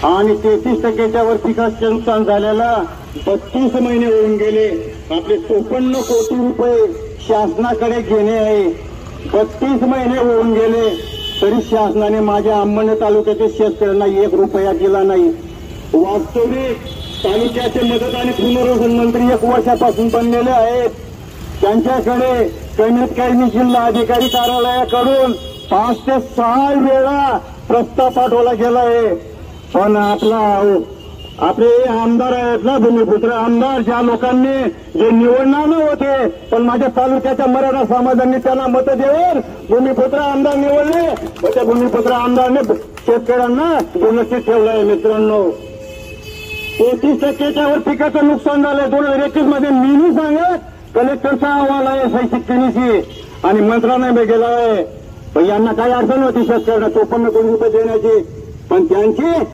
आणि 33%च्या वर पिकाचे नुकसान झाल्याला 32 महिने होऊन गेले. आपले 54 कोटी रुपये शासनाकडे घेणे आहे. 32 महिने होऊन गेले तरी शासनाने माझ्या अंबरनाथ तालुक्याच्या शेतकऱ्यांना 1 रुपया दिला नाही. वास्तविक तालुक्याचे मदत आणि पुनर्वसन मंत्री 1 वर्षापासून बनलेले आहेत. त्यांच्याकडे कमीत कमी जिल्हा अधिकारी कार्यालयाकडून 5 ते 6 वेळा प्रस्ताव पाठवला गेला आहे. पण आपले आमदार आहेत ना, भूमिपुत्र आमदार, ज्या लोकांनी जे निवडणार नव्हते पण माझ्या तालुक्याच्या मराठा समाजांनी त्यांना मतं देऊन भूमिपुत्र आमदार निवडले. व त्या भूमिपुत्र आमदारने शेतकऱ्यांना दुर्लक्षित ठेवलं आहे. मित्रांनो, 33%च्या वर पिकाचं नुकसान झालंय. 2021 मध्ये मी नाही सांगत, कलेक्टरचा अहवाल आहे 86 आणि मंत्रालयाने गेला आहे. पण यांना काही अडचण होती शेतकऱ्यांना 54 कोटी रुपये देण्याची, पण त्यांची